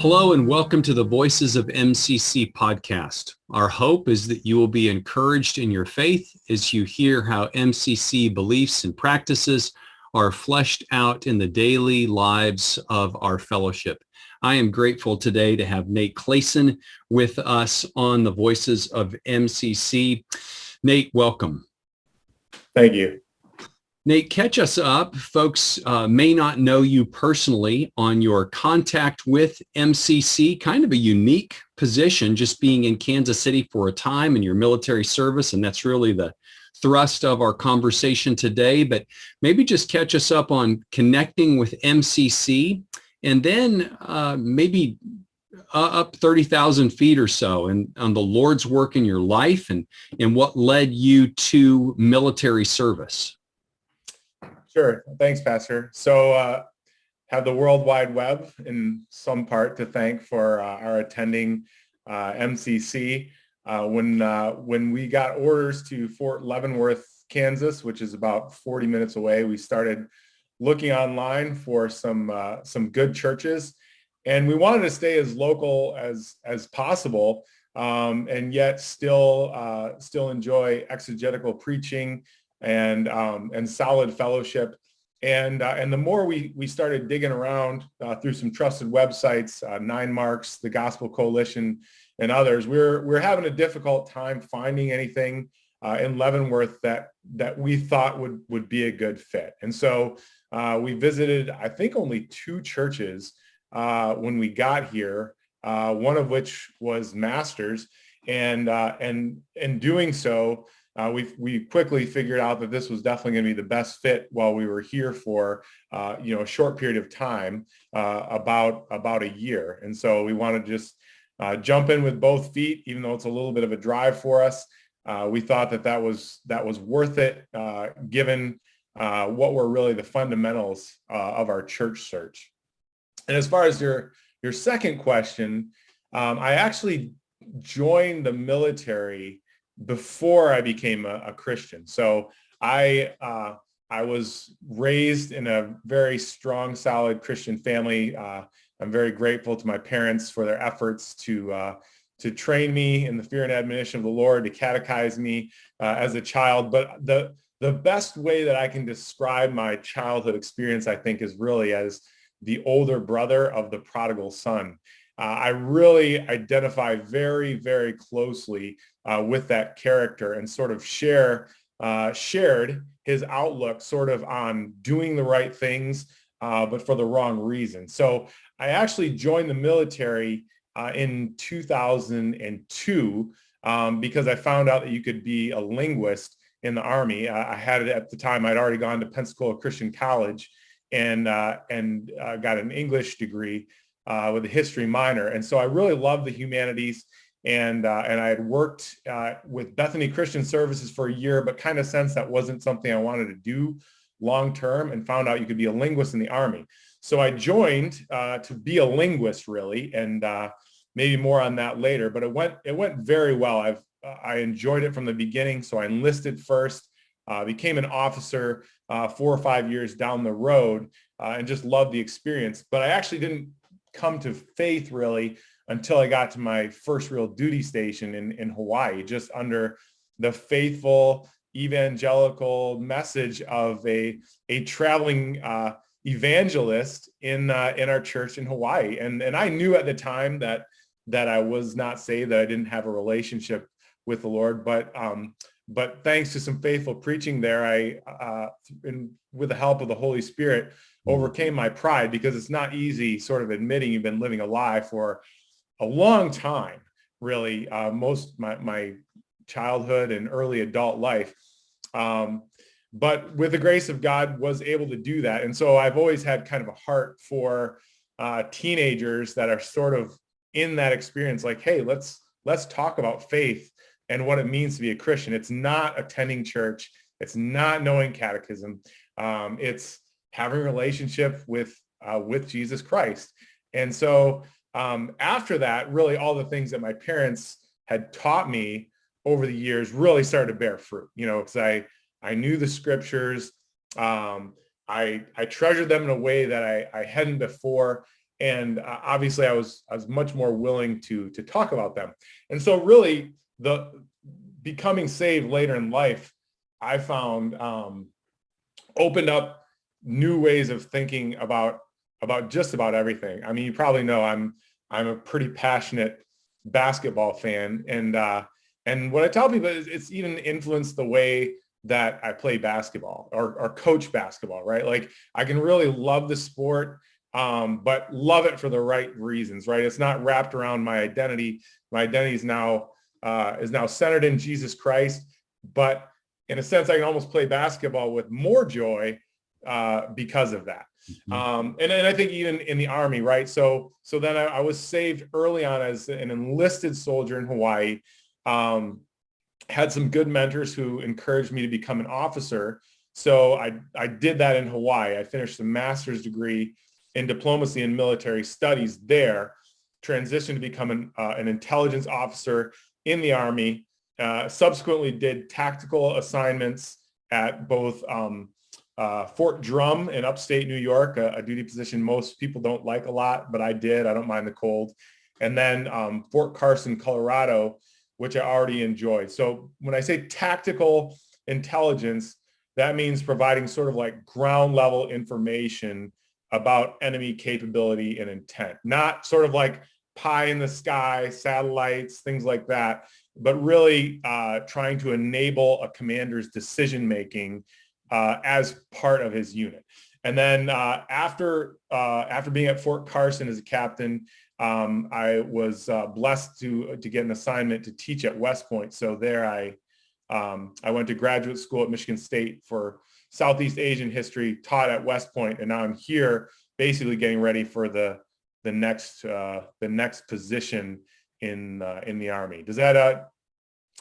Hello and welcome to the Voices of MCC podcast. Our hope is that you will be encouraged in your faith as you hear how MCC beliefs and practices are fleshed out in the daily lives of our fellowship. I am grateful today to have Nate Clason with us on the Voices of MCC. Nate, welcome. Thank you. Nate, catch us up. Folks may not know you personally on your contact with MCC, kind of a unique position, just being in Kansas City for a time in your military service, and that's really the thrust of our conversation today. But maybe just catch us up on connecting with MCC, and then maybe up 30,000 feet or so, and on the Lord's work in your life and what led you to military service. Sure. Thanks, Pastor. So have the World Wide Web in some part to thank for our attending MCC. When we got orders to Fort Leavenworth, Kansas, which is about 40 minutes away, we started looking online for some good churches. And we wanted to stay as local as possible, and yet still enjoy exegetical preaching and solid fellowship. And the more we started digging around through some trusted websites, Nine Marks, the Gospel Coalition, and others, we're having a difficult time finding anything in Leavenworth that we thought would be a good fit. And so we visited, I think, only two churches when we got here, one of which was Masters, and in doing so, we quickly figured out that this was definitely going to be the best fit while we were here for a short period of time, about a year. And so we want to just jump in with both feet, even though it's a little bit of a drive for us. We thought that was worth it, given what were really the fundamentals of our church search. And as far as your second question, I actually joined the military before I became a Christian. So I was raised in a very strong, solid Christian family. I'm very grateful to my parents for their efforts to train me in the fear and admonition of the Lord, to catechize me as a child. But the best way that I can describe my childhood experience, I think, is really as the older brother of the prodigal son. I really identify very, very closely with that character, and sort of shared his outlook sort of on doing the right things, but for the wrong reason. So I actually joined the military in 2002 because I found out that you could be a linguist in the Army. I had it at the time. I'd already gone to Pensacola Christian College and got an English degree with a history minor. And so I really loved the humanities, and I had worked with Bethany Christian Services for a year, but kind of sensed that wasn't something I wanted to do long-term, and found out you could be a linguist in the Army. So I joined to be a linguist, really, and maybe more on that later, but it went very well. I enjoyed it from the beginning. So I enlisted first, became an officer 4 or 5 years down the road, and just loved the experience. But I actually didn't come to faith really until I got to my first real duty station in Hawaii, just under the faithful evangelical message of a traveling evangelist in our church in Hawaii. And I knew at the time that I was not saved, that I didn't have a relationship with the Lord, but thanks to some faithful preaching there, I with the help of the Holy Spirit, overcame my pride, because it's not easy sort of admitting you've been living a lie for a long time, really, most my childhood and early adult life. But with the grace of God, was able to do that. And so I've always had kind of a heart for teenagers that are sort of in that experience, like, hey, let's talk about faith and what it means to be a Christian. It's not attending church. It's not knowing catechism. It's having a relationship with Jesus Christ. And so after that, really all the things that my parents had taught me over the years really started to bear fruit, because I knew the scriptures. I treasured them in a way that I hadn't before. And obviously I was much more willing to talk about them. And so really the becoming saved later in life, I found opened up new ways of thinking about just about everything. I mean, you probably know I'm a pretty passionate basketball fan, and what I tell people is it's even influenced the way that I play basketball or coach basketball, right? Like I can really love the sport, but love it for the right reasons, right? It's not wrapped around my identity. My identity is now centered in Jesus Christ, but in a sense, I can almost play basketball with more joy because of that. And I think even in the Army, right? So then I was saved early on as an enlisted soldier in Hawaii. Had some good mentors who encouraged me to become an officer. So I did that in Hawaii. I finished a master's degree in diplomacy and military studies there, transitioned to become an intelligence officer in the Army, subsequently did tactical assignments at both Fort Drum in upstate New York, a duty position most people don't like a lot, but I did. I don't mind the cold. And then Fort Carson, Colorado, which I already enjoyed. So when I say tactical intelligence, that means providing sort of like ground level information about enemy capability and intent, not sort of like pie in the sky, satellites, things like that, but really trying to enable a commander's decision-making as part of his unit. And then after being at Fort Carson as a captain, I was blessed to get an assignment to teach at West Point. So there I went to graduate school at Michigan State for Southeast Asian history, taught at West Point, and now I'm here basically getting ready for the next position in the Army. Does that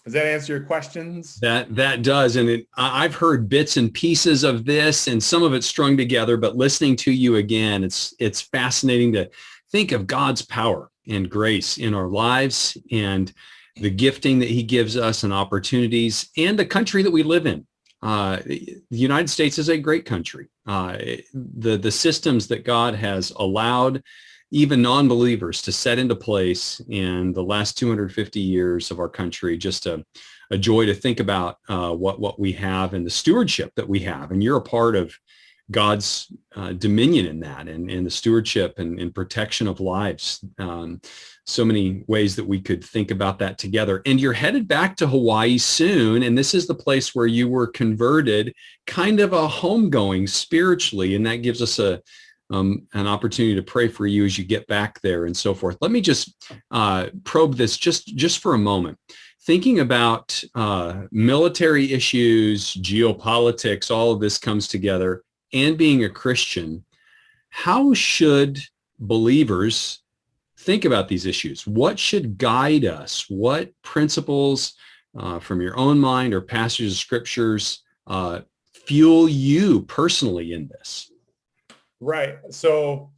answer your questions? That does, and I've heard bits and pieces of this, and some of it strung together. But listening to you again, it's fascinating to think of God's power and grace in our lives, and the gifting that He gives us, and opportunities, and the country that we live in. The United States is a great country. The systems that God has allowed even non-believers to set into place in the last 250 years of our country, just a joy to think about what we have and the stewardship that we have. And you're a part of God's dominion in that, and the stewardship and protection of lives. So many ways that we could think about that together. And you're headed back to Hawaii soon, and this is the place where you were converted, kind of a homegoing spiritually, and that gives us an opportunity to pray for you as you get back there and so forth. Let me just probe this just for a moment. Thinking about military issues, geopolitics, all of this comes together, and being a Christian, how should believers think about these issues? What should guide us? What principles from your own mind or passages of scriptures fuel you personally in this? Right. So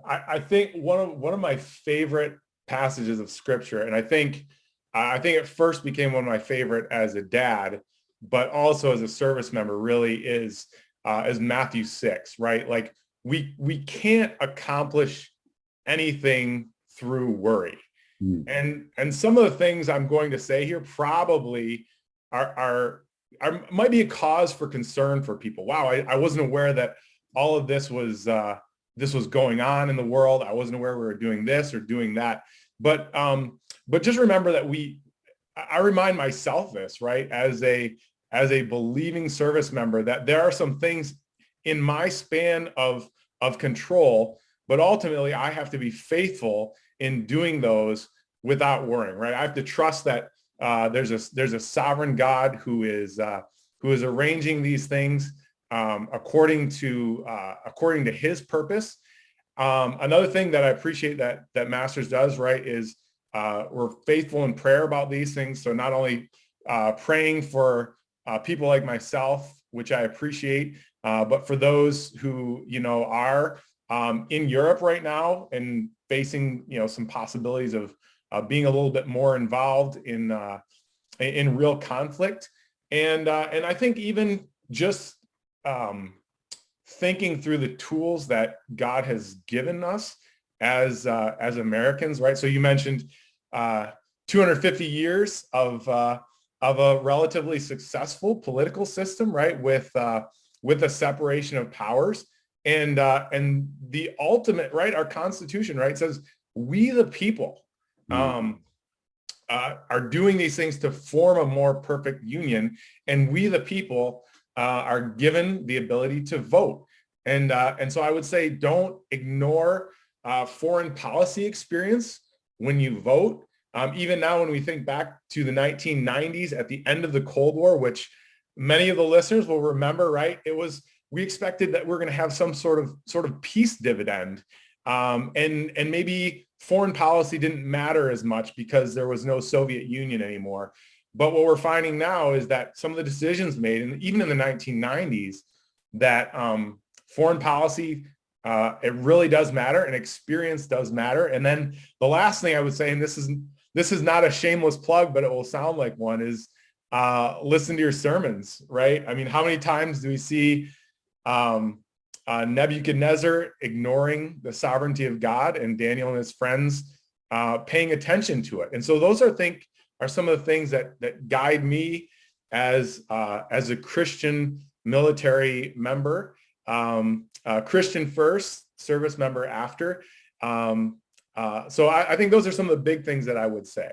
I think one of my favorite passages of scripture, and I think it first became one of my favorite as a dad, but also as a service member, really is Matthew 6, right? Like we can't accomplish anything through worry. And some of the things I'm going to say here probably are might be a cause for concern for people. Wow, I wasn't aware that all of this was going on in the world. I wasn't aware we were doing this or doing that. But just remember that I remind myself this, right, as a believing service member, that there are some things in my span of control, but ultimately I have to be faithful in doing those without worrying, right? I have to trust that there's a sovereign God who is arranging these things according to His purpose. Another thing that I appreciate that Masters does, right, is we're faithful in prayer about these things. So not only praying for people like myself, which I appreciate, but for those who are in Europe right now and facing some possibilities of being a little bit more involved in real conflict, and I think even just thinking through the tools that God has given us as Americans, right? So you mentioned 250 years of a relatively successful political system, right? With a separation of powers, and the ultimate, right? Our Constitution, right, says we the people are doing these things to form a more perfect union, and we the people are given the ability to vote. And so I would say don't ignore foreign policy experience when you vote. Even now, when we think back to the 1990s at the end of the Cold War, which many of the listeners will remember, right? We expected that we're going to have some sort of peace dividend, and maybe foreign policy didn't matter as much because there was no Soviet Union anymore. But what we're finding now is that some of the decisions made, and even in the 1990s, that foreign policy, it really does matter, and experience does matter. And then the last thing I would say, and this is not a shameless plug, but it will sound like one, is listen to your sermons, right? I mean, how many times do we see Nebuchadnezzar ignoring the sovereignty of God, and Daniel and his friends paying attention to it? And so those are some of the things that guide me as a Christian military member, Christian first, service member after. So I think those are some of the big things that I would say.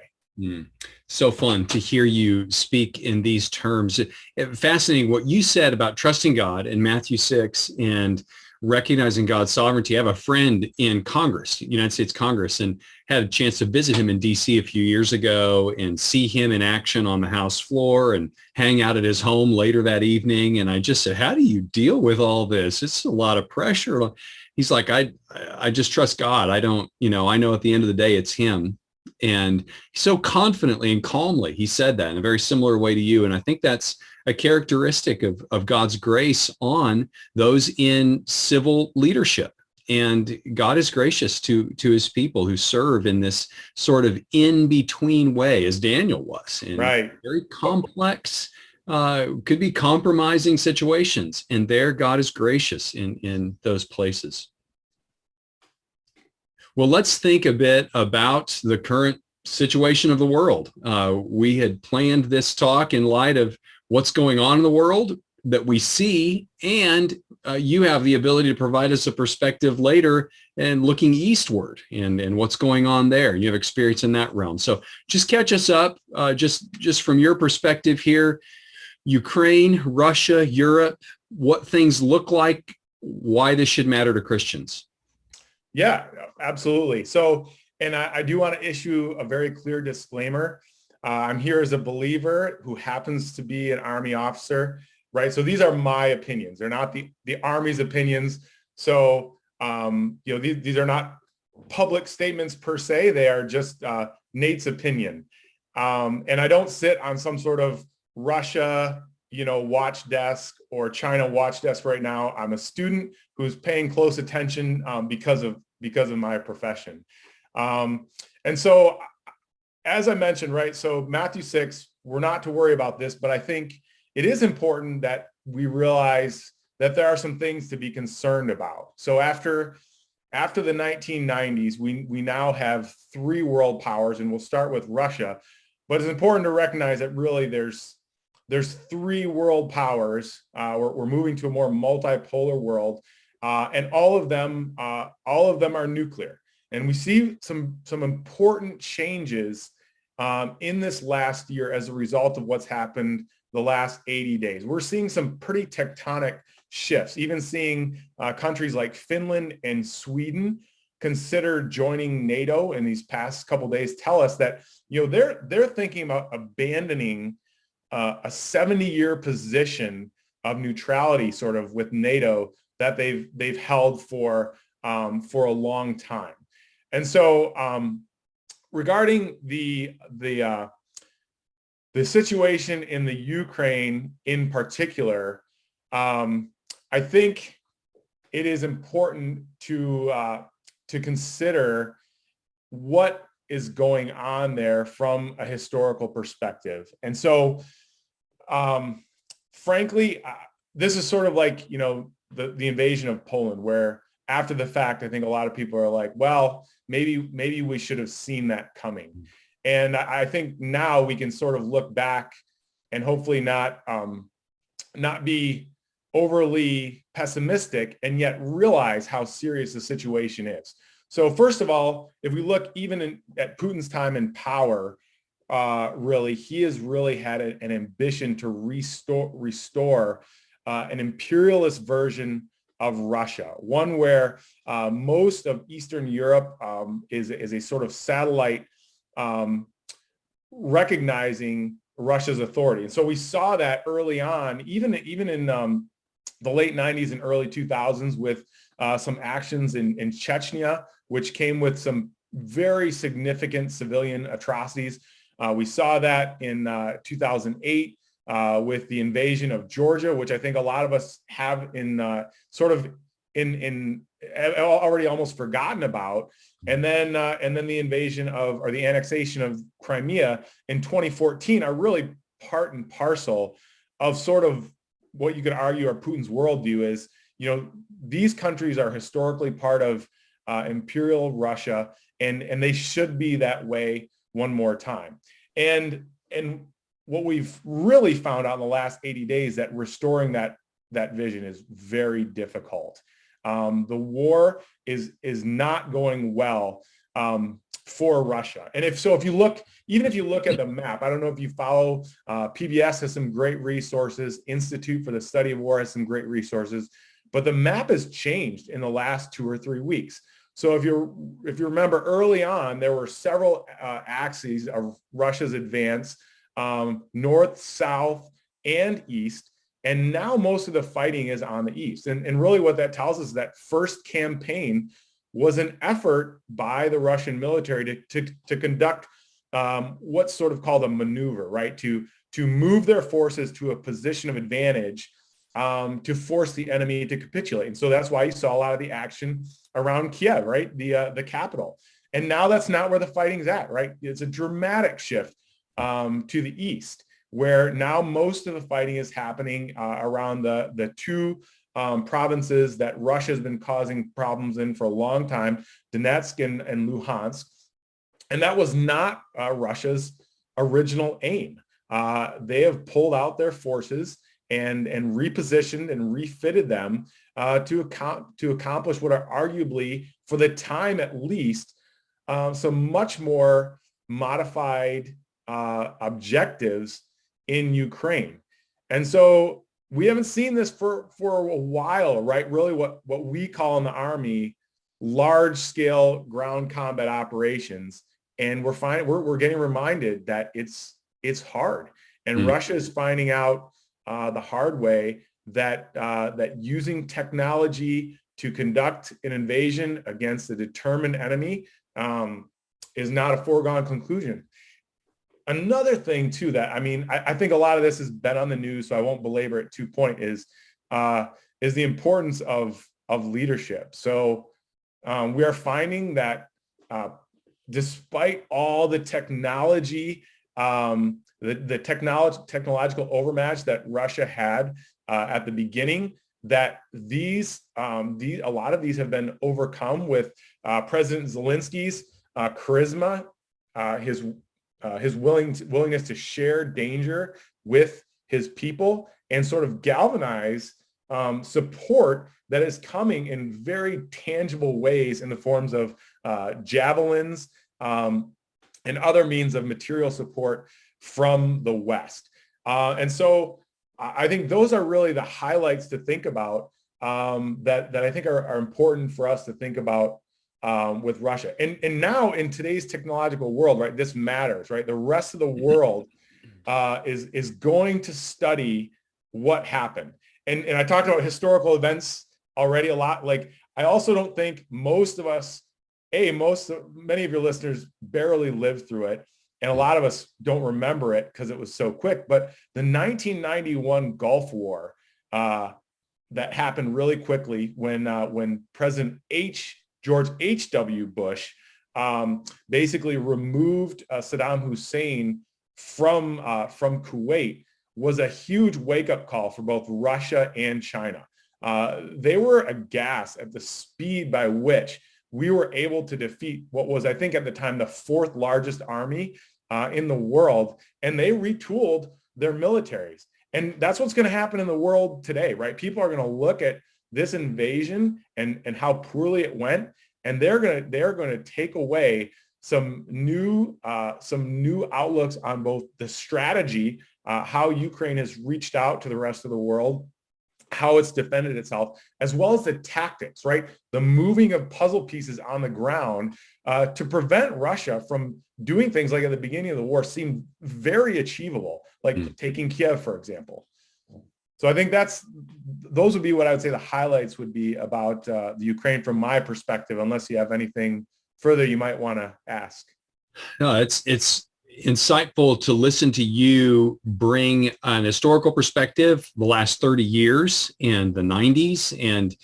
So fun to hear you speak in these terms. Fascinating what you said about trusting God in Matthew 6 and recognizing God's sovereignty. I have a friend in Congress, United States Congress, and had a chance to visit him in DC a few years ago and see him in action on the House floor and hang out at his home later that evening. And I just said, how do you deal with all this? It's a lot of pressure. He's like, I just trust God. I don't, I know at the end of the day, it's him. And so confidently and calmly, he said that in a very similar way to you. And I think that's a characteristic of God's grace on those in civil leadership. And God is gracious to his people who serve in this sort of in-between way, as Daniel was, in right. Very complex, could be compromising situations. And there God is gracious in those places. Well, let's think a bit about the current situation of the world. We had planned this talk in light of what's going on in the world that we see, and you have the ability to provide us a perspective later and looking eastward and what's going on there. You have experience in that realm. So just catch us up, just from your perspective here, Ukraine, Russia, Europe, what things look like, why this should matter to Christians. Yeah, absolutely. So, and I do want to issue a very clear disclaimer. I'm here as a believer who happens to be an Army officer, right? So these are my opinions. They're not the Army's opinions. So, these are not public statements per se. They are just Nate's opinion. And I don't sit on some sort of Russia, watch desk or China watch desk right now. I'm a student who's paying close attention because of my profession. And so, as I mentioned, right, so Matthew 6, we're not to worry about this, but I think it is important that we realize that there are some things to be concerned about. So after the 1990s, we now have three world powers, and we'll start with Russia. But it's important to recognize that really there's three world powers. We're moving to a more multipolar world, and all of them are nuclear. And we see some important changes in this last year as a result of what's happened the last 80 days. We're seeing some pretty tectonic shifts, even seeing countries like Finland and Sweden consider joining NATO in these past couple of days, tell us that they're thinking about abandoning a 70-year position of neutrality, sort of, with NATO that they've held for a long time. And so, regarding the situation in the Ukraine in particular, I think it is important to consider what is going on there from a historical perspective. And so, frankly, this is sort of like, the invasion of Poland, where after the fact, I think a lot of people are like, well, maybe we should have seen that coming. And I think now we can sort of look back and hopefully not be overly pessimistic and yet realize how serious the situation is. So first of all, if we look even at Putin's time in power, really, he has really had an ambition to restore an imperialist version of Russia, one where most of Eastern Europe is a sort of satellite recognizing Russia's authority. And so we saw that early on, even in the late 90s and early 2000s with some actions in Chechnya, which came with some very significant civilian atrocities. We saw that in 2008 with the invasion of Georgia, which I think a lot of us have already almost forgotten about, and then the invasion or the annexation of Crimea in 2014 are really part and parcel of sort of what you could argue are Putin's worldview is, these countries are historically part of imperial Russia, and they should be that way one more time. And what we've really found out in the last 80 days that restoring that vision is very difficult. The war is not going well for Russia. And if you look at the map, I don't know if you follow, PBS has some great resources, Institute for the Study of War has some great resources, but the map has changed in the last 2 or 3 weeks. So if you remember early on, there were several axes of Russia's advance, north, south, and east. And now most of the fighting is on the east. And really what that tells us is that first campaign was an effort by the Russian military to conduct what's sort of called a maneuver, right? To move their forces to a position of advantage to force the enemy to capitulate. And so that's why you saw a lot of the action around Kiev, right? The capital. And now that's not where the fighting's at, right? It's a dramatic shift to the east, where now most of the fighting is happening around the two provinces that Russia has been causing problems in for a long time, Donetsk and Luhansk. And that was not Russia's original aim. They have pulled out their forces and repositioned and refitted them to accomplish what are arguably, for the time at least, some much more modified objectives in Ukraine. And so we haven't seen this for a while, right? Really what we call in the Army large scale ground combat operations. And we're getting reminded that it's hard. And Russia is finding out the hard way that using technology to conduct an invasion against a determined enemy is not a foregone conclusion. Another thing too that, I think a lot of this has been on the news, so I won't belabor it to point is the importance of leadership. So we are finding that despite all the technology, the technological overmatch that Russia had at the beginning, that a lot of these have been overcome with President Zelensky's charisma, his willingness to share danger with his people and sort of galvanize support that is coming in very tangible ways in the forms of javelins and other means of material support from the West. And so I think those are really the highlights to think about that I think are important for us to think about with Russia. And now in today's technological world, right, this matters, right? The rest of the world is going to study what happened. And I talked about historical events already a lot. Like, I also don't think most of us, many of your listeners barely lived through it. And a lot of us don't remember it because it was so quick. But the 1991 Gulf War that happened really quickly when President George H.W. Bush basically removed Saddam Hussein from Kuwait was a huge wake-up call for both Russia and China. they were aghast at the speed by which we were able to defeat what was, I think at the time, the fourth largest army in the world. And they retooled their militaries. And that's what's going to happen in the world today, right? People are going to look at this invasion and how poorly it went, and they're going to take away some new outlooks on both the strategy, how Ukraine has reached out to the rest of the world, how it's defended itself, as well as the tactics, right? The moving of puzzle pieces on the ground to prevent Russia from doing things like at the beginning of the war seemed very achievable, like taking Kiev, for example. So I think those would be what I would say the highlights would be about the Ukraine from my perspective, unless you have anything further you might want to ask. No, it's insightful to listen to you bring an historical perspective, the last 30 years and the 90s and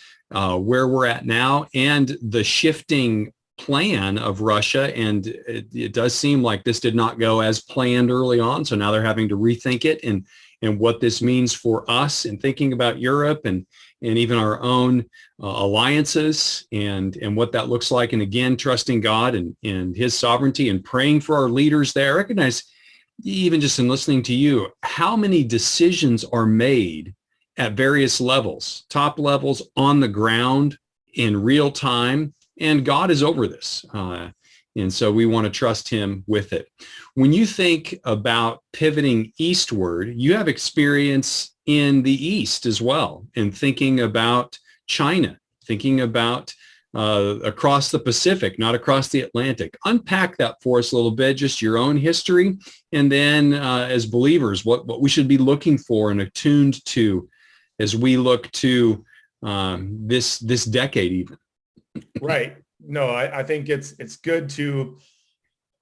where we're at now, and the shifting plan of Russia. And it does seem like this did not go as planned early on. So now they're having to rethink it and what this means for us and thinking about Europe and even our own alliances and what that looks like. And again, trusting God and his sovereignty and praying for our leaders there. I recognize, even just in listening to you, how many decisions are made at various levels, top levels, on the ground in real time. And God is over this. And so we want to trust him with it. When you think about pivoting eastward, you have experience in the East as well, and thinking about China, thinking about across the Pacific, not across the Atlantic. Unpack that for us a little bit, just your own history, and then as believers, what we should be looking for and attuned to as we look to this decade even. Right. No, I think it's good to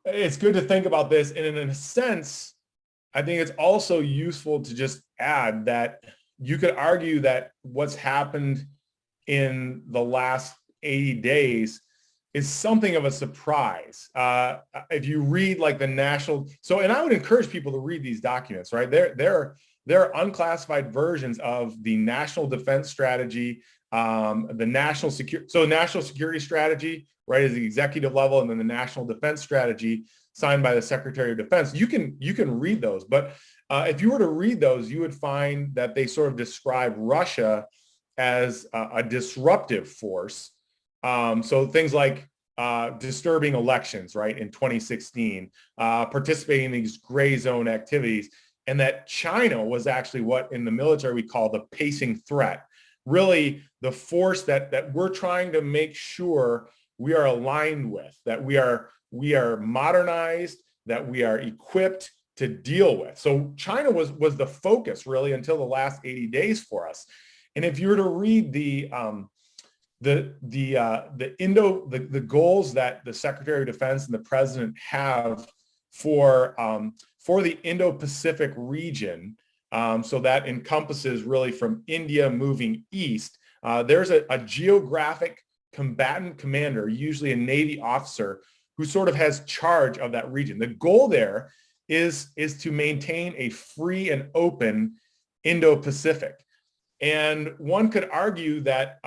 think about this. And in a sense, I think it's also useful to just add that you could argue that what's happened in the last 80 days is something of a surprise. If you read like the national, and I would encourage people to read these documents, right? They're unclassified versions of the National Defense Strategy, the national security strategy, right, is the executive level, and then the National Defense Strategy signed by the Secretary of Defense. You can read those, but if you were to read those, you would find that they sort of describe Russia as a disruptive force. So things like disturbing elections, right, in 2016, participating in these gray zone activities, and that China was actually what in the military we call the pacing threat, really the force that we're trying to make sure we are aligned with, that we are modernized, that we are equipped to deal with. So China was the focus really until the last 80 days for us. And if you were to read the goals that the Secretary of Defense and the President have for the Indo-Pacific region, so that encompasses really from India moving east, there's a geographic combatant commander, usually a Navy officer, who sort of has charge of that region. The goal there is to maintain a free and open Indo-Pacific. And one could argue that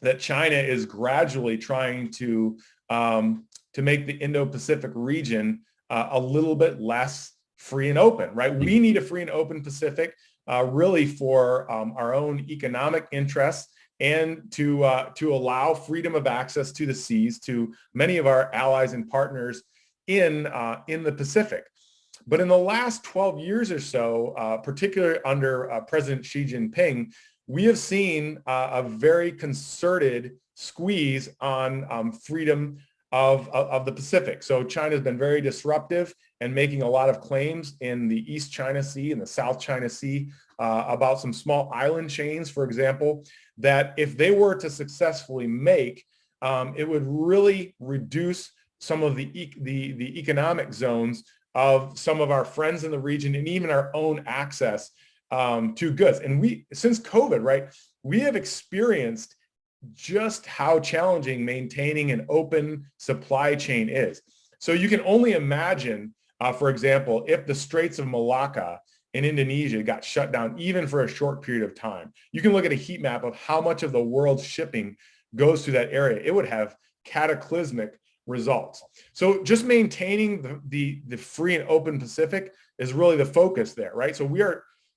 that China is gradually trying to make the Indo-Pacific region a little bit less free and open, right? We need a free and open Pacific really for our own economic interests and to allow freedom of access to the seas to many of our allies and partners in the Pacific. But in the last 12 years or so, particularly under President Xi Jinping, we have seen a very concerted squeeze on freedom of the Pacific. So China has been very disruptive and making a lot of claims in the East China Sea and the South China Sea about some small island chains, for example, that if they were to successfully make, it would really reduce some of the economic zones of some of our friends in the region and even our own access to goods. And since COVID, right, we have experienced just how challenging maintaining an open supply chain is. So you can only imagine, for example, if the Straits of Malacca in Indonesia got shut down even for a short period of time. You can look at a heat map of how much of the world's shipping goes through that area. It would have cataclysmic results. So just maintaining the free and open Pacific is really the focus there, right? So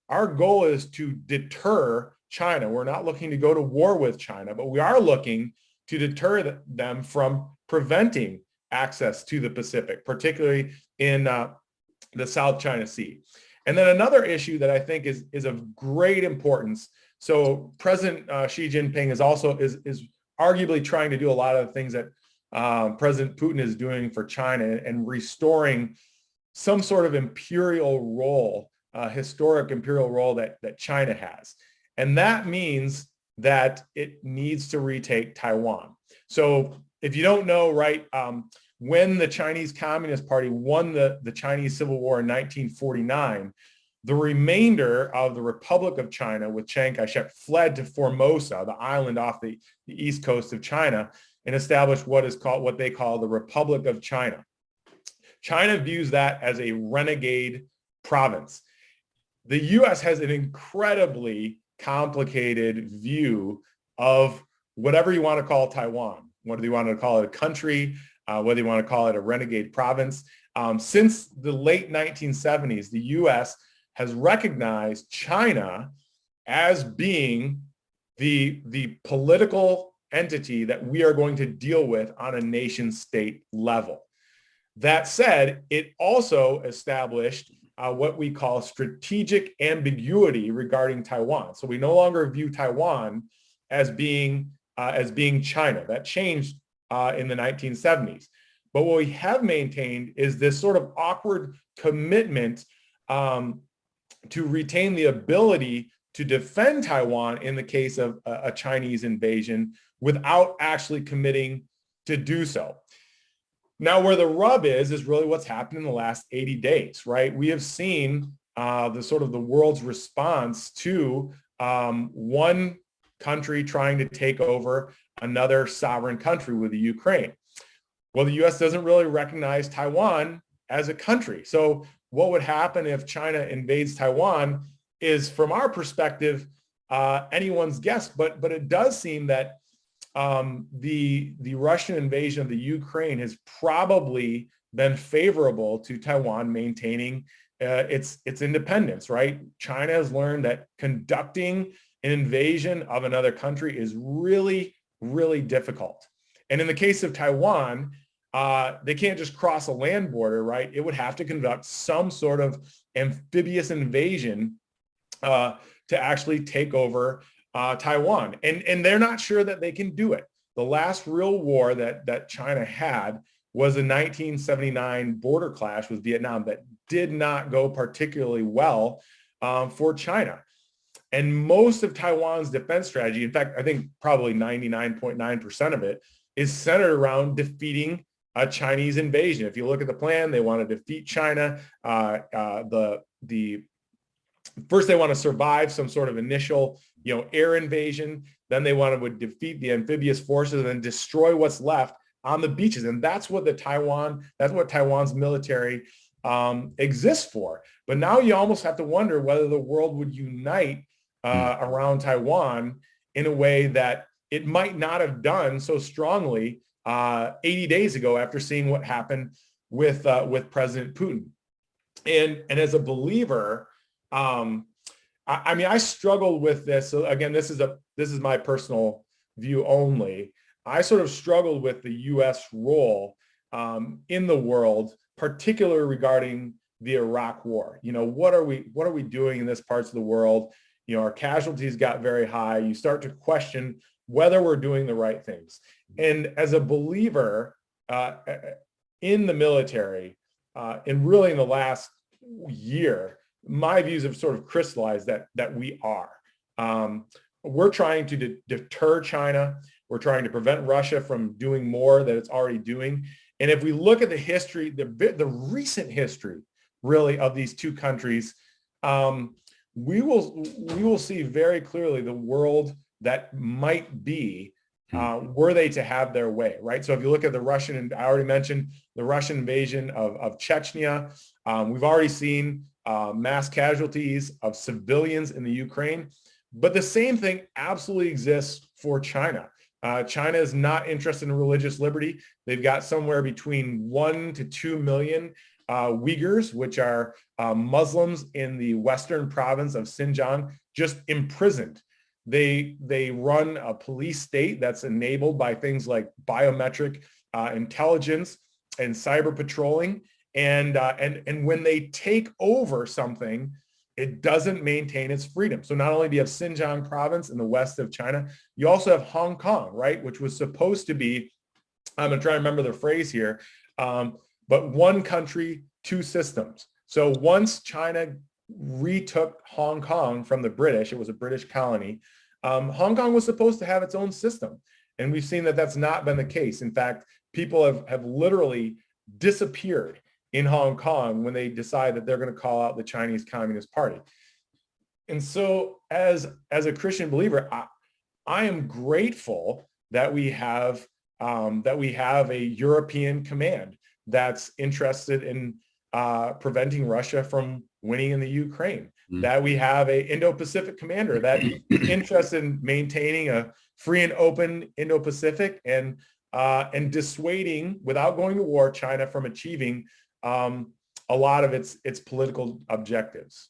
our goal is to deter China. We're not looking to go to war with China, but we are looking to deter them from preventing access to the Pacific, particularly in the South China Sea. And then another issue that I think is of great importance. So President Xi Jinping is arguably trying to do a lot of the things that President Putin is doing for China and restoring some sort of imperial role, historic imperial role that China has. And that means that it needs to retake Taiwan. So if you don't know, right, when the Chinese Communist Party won the Chinese Civil War in 1949, the remainder of the Republic of China with Chiang Kai-shek fled to Formosa, the island off the east coast of China, and established what they call the Republic of China. China views that as a renegade province. The U.S. has an incredibly complicated view of whatever you want to call Taiwan, whether you want to call it a country, whether you want to call it a renegade province. Since the late 1970s, the U.S. has recognized China as being the political entity that we are going to deal with on a nation state level. That said, it also established what we call strategic ambiguity regarding Taiwan. So we no longer view Taiwan as being China. That changed in the 1970s. But what we have maintained is this sort of awkward commitment to retain the ability to defend Taiwan in the case of a Chinese invasion without actually committing to do so. Now, where the rub is really what's happened in the last 80 days, right? We have seen the world's response to one country trying to take over another sovereign country with the Ukraine. Well, the U.S. doesn't really recognize Taiwan as a country. So what would happen if China invades Taiwan is, from our perspective, anyone's guess. But it does seem that the Russian invasion of the Ukraine has probably been favorable to Taiwan maintaining its independence, right? China has learned that conducting an invasion of another country is really, really difficult. And in the case of Taiwan, they can't just cross a land border, right? It would have to conduct some sort of amphibious invasion to actually take over Taiwan. And they're not sure that they can do it. The last real war that China had was the 1979 border clash with Vietnam that did not go particularly well for China. And most of Taiwan's defense strategy, in fact, I think probably 99.9% of it, is centered around defeating a Chinese invasion. If you look at the plan, they want to defeat China. First, they want to survive some sort of initial, air invasion. Then they want to defeat the amphibious forces and then destroy what's left on the beaches. And that's what Taiwan's military exists for. But now you almost have to wonder whether the world would unite around Taiwan in a way that it might not have done so strongly 80 days ago after seeing what happened with President Putin. And as a believer, I struggled with this. So again, this is my personal view only. I sort of struggled with the U.S. role in the world, particularly regarding the Iraq War. What are we doing in this parts of the world? Our casualties got very high. You start to question whether we're doing the right things. And as a believer in the military, and really in the last year, my views have sort of crystallized that we are. We're trying to deter China. We're trying to prevent Russia from doing more that it's already doing. And if we look at the history, the recent history, really, of these two countries, we will see very clearly the world that might be were they to have their way, right? So if you look at I already mentioned the Russian invasion of Chechnya. We've already seen mass casualties of civilians in the Ukraine. But the same thing absolutely exists for China. China is not interested in religious liberty. They've got somewhere between 1 to 2 million Uyghurs, which are Muslims in the western province of Xinjiang, just imprisoned. They run a police state that's enabled by things like biometric intelligence and cyber patrolling. And when they take over something, it doesn't maintain its freedom. So not only do you have Xinjiang province in the west of China, you also have Hong Kong, right, which was supposed to be, I'm going to try to remember the phrase here, but one country, two systems. So once China retook Hong Kong from the British, it was a British colony, Hong Kong was supposed to have its own system. And we've seen that that's not been the case. In fact, people have literally disappeared in Hong Kong when they decide that they're going to call out the Chinese Communist Party. And so as a Christian believer, I am grateful that we have a European command that's interested in preventing Russia from winning in the Ukraine, that we have a Indo-Pacific commander that is interested in maintaining a free and open Indo-Pacific and dissuading, without going to war, China from achieving a lot of its political objectives.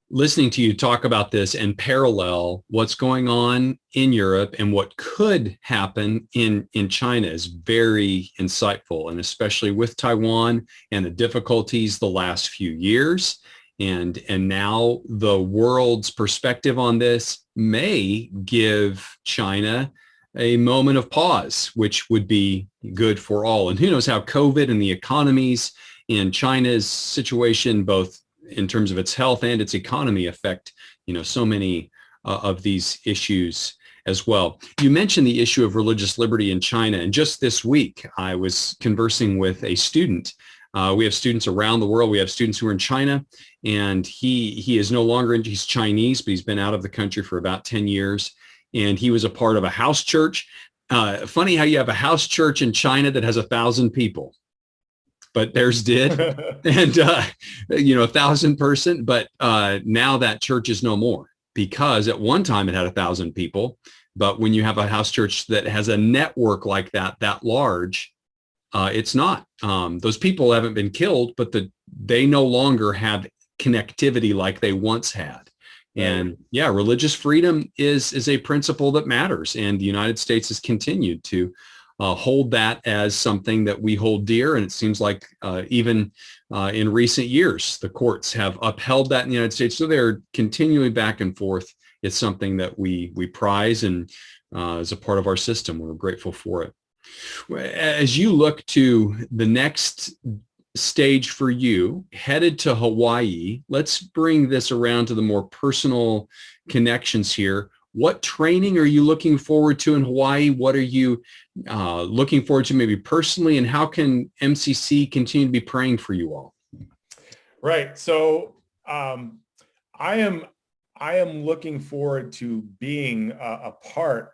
Listening to you talk about this and parallel what's going on in Europe and what could happen in China is very insightful, and especially with Taiwan and the difficulties the last few years. And now the world's perspective on this may give China a moment of pause, which would be good for all. And who knows how COVID and the economies in China's situation, both in terms of its health and its economy, affect, so many of these issues as well. You mentioned the issue of religious liberty in China. And just this week, I was conversing with a student. We have students around the world. We have students who are in China, and he is no longer he's Chinese, but he's been out of the country for about 10 years. And he was a part of a house church. Funny how you have a house church in China that has 1,000 people, but theirs did. And, 1,000 person, but now that church is no more, because at one time it had 1,000 people. But when you have a house church that has a network like that large, it's not. Those people haven't been killed, but they no longer have connectivity like they once had. And yeah, religious freedom is a principle that matters. And the United States has continued to hold that as something that we hold dear. And it seems like even in recent years, the courts have upheld that in the United States. So they're continuing back and forth. It's something that we prize, and as a part of our system, we're grateful for it. As you look to the next stage for you, headed to Hawaii, let's bring this around to the more personal connections here. What training are you looking forward to in Hawaii? What are you looking forward to maybe personally, and how can MCC continue to be praying for you all? Right. So I am looking forward to being a part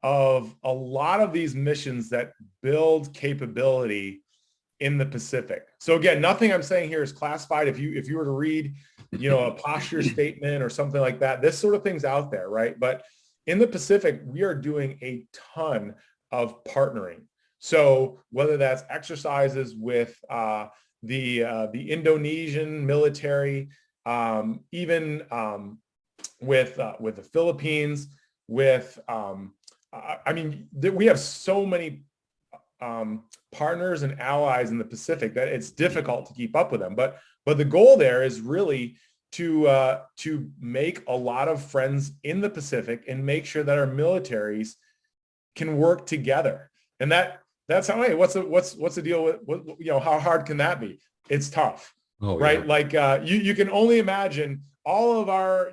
of a lot of these missions that build capability in the Pacific. So again, nothing I'm saying here is classified. If you were to read, a posture statement or something like that, this sort of thing's out there, right? But in the Pacific, we are doing a ton of partnering. So whether that's exercises with the Indonesian military, even with the Philippines, with we have so many partners and allies in the Pacific that it's difficult to keep up with them. But the goal there is really to make a lot of friends in the Pacific and make sure that our militaries can work together. And that's how, hey, what's the deal with, how hard can that be? It's tough, right? Yeah. Like you can only imagine all of our,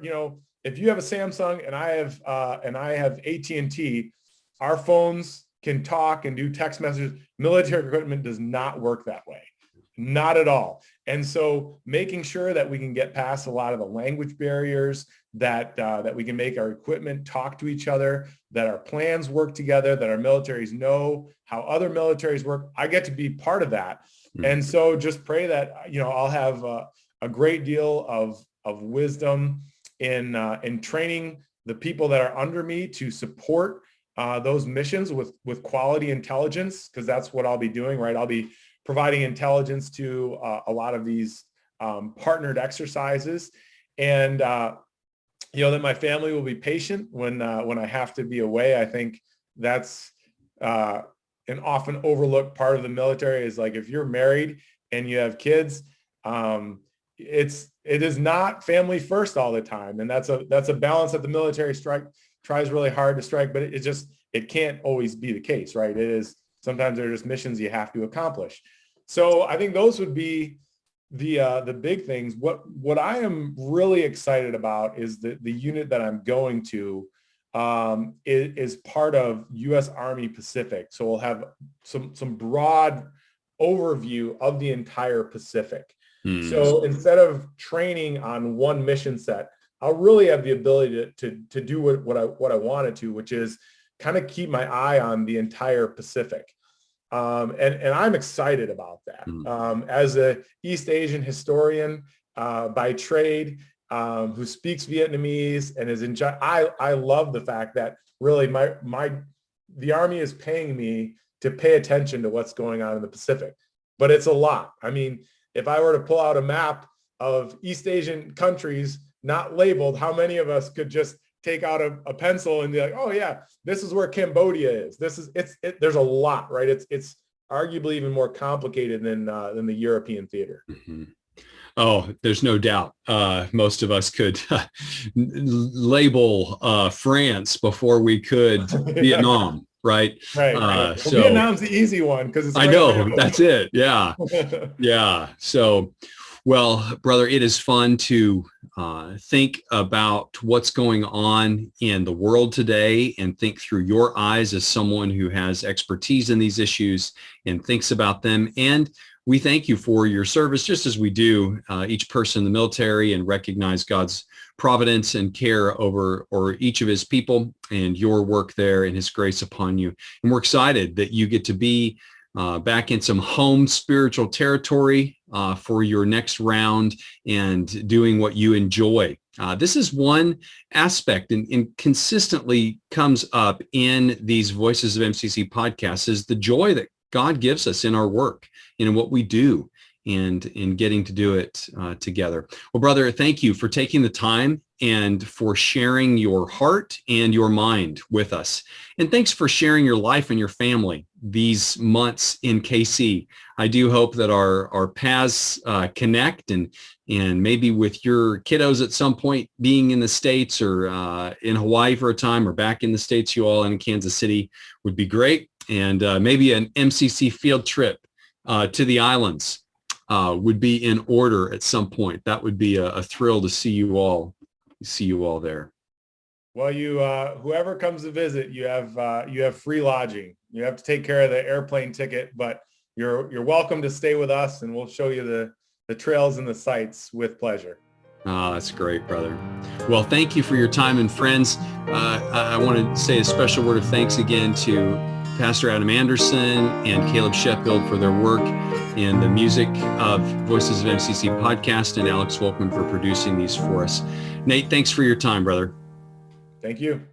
if you have a Samsung and I have AT&T, our phones can talk and do text messages. Military equipment does not work that way. Not at all. And so making sure that we can get past a lot of the language barriers, that we can make our equipment talk to each other, that our plans work together, that our militaries know how other militaries work. I get to be part of that. Mm-hmm. And so just pray that, I'll have a great deal of wisdom in training the people that are under me to support those missions with quality intelligence, because that's what I'll be doing, right? I'll be providing intelligence to a lot of these partnered exercises, and that my family will be patient when I have to be away. I think that's an often overlooked part of the military, is like, if you're married and you have kids, it is not family first all the time, and that's a balance that the military tries really hard to strike, but it can't always be the case, right? It is, sometimes there are just missions you have to accomplish. So I think those would be the big things. What I am really excited about is the unit that I'm going to is part of U.S. Army Pacific. So we'll have some broad overview of the entire Pacific. So instead of training on one mission set, I'll really have the ability to do what I wanted to, which is kind of keep my eye on the entire Pacific. And I'm excited about that. As a East Asian historian by trade, who speaks Vietnamese and is I love the fact that really the Army is paying me to pay attention to what's going on in the Pacific. But it's a lot. I mean, if I were to pull out a map of East Asian countries not labeled, how many of us could just take out a pencil and be like, oh yeah, this is where Cambodia is. There's a lot, right? It's arguably even more complicated than the European theater. Mm-hmm. Oh, there's no doubt. Most of us could label France before we could Vietnam, right? Right. Well, so Vietnam's the easy one because I know that's it. Yeah, yeah. So, well, brother, it is fun to think about what's going on in the world today and think through your eyes as someone who has expertise in these issues and thinks about them. And we thank you for your service, just as we do each person in the military, and recognize God's providence and care over each of his people and your work there and his grace upon you. And we're excited that you get to be back in some home spiritual territory for your next round and doing what you enjoy. This is one aspect and consistently comes up in these Voices of MCC podcasts, is the joy that God gives us in our work and in what we do and in getting to do it together. Well, brother, thank you for taking the time and for sharing your heart and your mind with us. And thanks for sharing your life and your family these months in KC. I do hope that our paths connect, and maybe with your kiddos at some point being in the States or in Hawaii for a time, or back in the States, you all in Kansas City would be great. And maybe an MCC field trip to the islands would be in order at some point. That would be a thrill to see you all there. Well, whoever comes to visit, you have free lodging. You have to take care of the airplane ticket, but you're welcome to stay with us, and we'll show you the trails and the sights with pleasure. Oh, that's great, brother. Well, thank you for your time, and friends, I want to say a special word of thanks again to Pastor Adam Anderson and Caleb Sheffield for their work in the music of Voices of MCC podcast, and Alex Wolkman for producing these for us. Nate, thanks for your time, brother. Thank you.